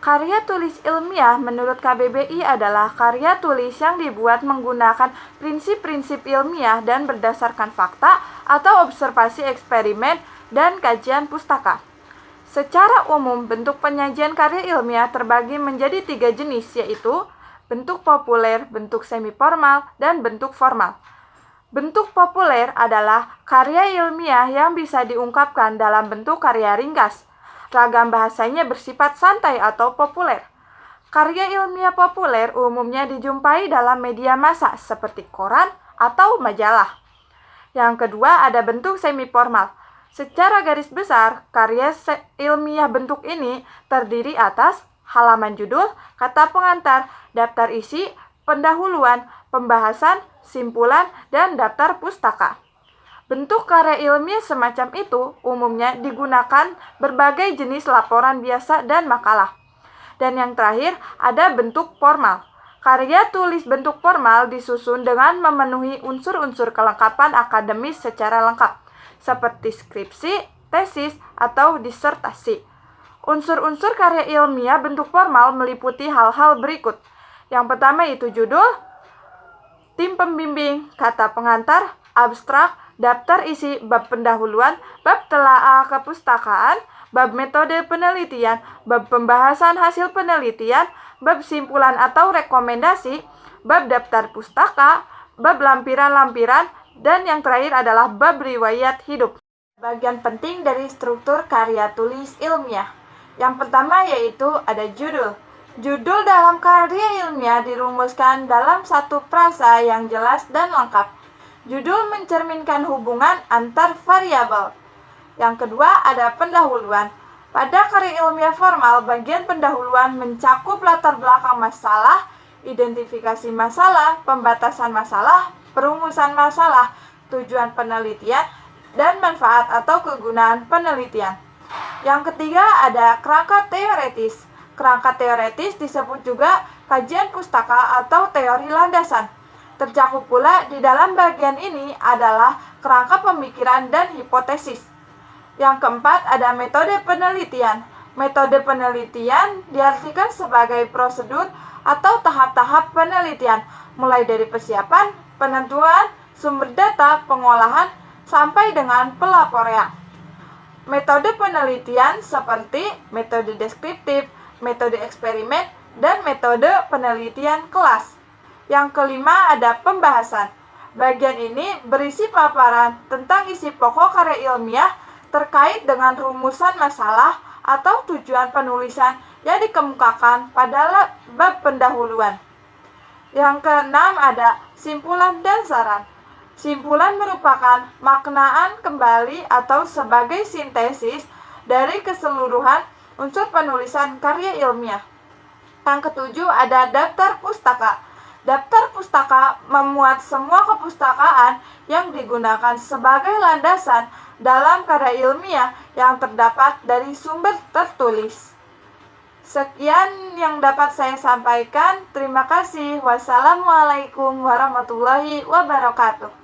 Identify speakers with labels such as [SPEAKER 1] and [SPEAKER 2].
[SPEAKER 1] Karya tulis ilmiah menurut KBBI adalah karya tulis yang dibuat menggunakan prinsip-prinsip ilmiah dan berdasarkan fakta atau observasi eksperimen dan kajian pustaka. Secara umum, bentuk penyajian karya ilmiah terbagi menjadi 3 jenis, yaitu bentuk populer, bentuk semi-formal, dan bentuk formal. Bentuk populer adalah karya ilmiah yang bisa diungkapkan dalam bentuk karya ringkas. Ragam bahasanya bersifat santai atau populer. Karya ilmiah populer umumnya dijumpai dalam media massa seperti koran atau majalah. Yang kedua ada bentuk semi-formal. Secara garis besar, karya ilmiah bentuk ini terdiri atas halaman judul, kata pengantar, daftar isi, pendahuluan, pembahasan, simpulan, dan daftar pustaka. Bentuk karya ilmiah semacam itu umumnya digunakan berbagai jenis laporan biasa dan makalah. Dan yang terakhir ada bentuk formal. Karya tulis bentuk formal disusun dengan memenuhi unsur-unsur kelengkapan akademis secara lengkap, seperti skripsi, tesis, atau disertasi. Unsur-unsur karya ilmiah bentuk formal meliputi hal-hal berikut. Yang pertama itu judul, tim pembimbing, kata pengantar, abstrak, daftar isi, bab pendahuluan, bab telaah kepustakaan, bab metode penelitian, bab pembahasan hasil penelitian, bab simpulan atau rekomendasi, bab daftar pustaka, bab lampiran-lampiran, dan yang terakhir adalah bab riwayat hidup. Bagian penting dari struktur karya tulis ilmiah. Yang pertama yaitu ada judul. Judul dalam karya ilmiah dirumuskan dalam satu frasa yang jelas dan lengkap. Judul mencerminkan hubungan antar variabel. Yang kedua ada pendahuluan. Pada karya ilmiah formal, bagian pendahuluan mencakup latar belakang masalah, identifikasi masalah, pembatasan masalah, perumusan masalah, tujuan penelitian, dan manfaat atau kegunaan penelitian. Yang ketiga ada kerangka teoretis. Kerangka teoretis disebut juga kajian pustaka atau teori landasan. Tercakup pula di dalam bagian ini adalah kerangka pemikiran dan hipotesis. Yang keempat ada metode penelitian. Metode penelitian diartikan sebagai prosedur atau tahap-tahap penelitian, mulai dari persiapan, penentuan, sumber data, pengolahan, sampai dengan pelaporan. Metode penelitian seperti metode deskriptif, metode eksperimen, dan metode penelitian kelas. Yang kelima ada pembahasan. Bagian ini berisi paparan tentang isi pokok karya ilmiah terkait dengan rumusan masalah atau tujuan penulisan yang dikemukakan pada bab pendahuluan. Yang keenam ada simpulan dan saran. Simpulan merupakan maknaan kembali atau sebagai sintesis dari keseluruhan unsur penulisan karya ilmiah. Yang ketujuh ada daftar pustaka. Daftar pustaka memuat semua kepustakaan yang digunakan sebagai landasan dalam karya ilmiah yang terdapat dari sumber tertulis. Sekian yang dapat saya sampaikan. Terima kasih. Wassalamualaikum warahmatullahi wabarakatuh.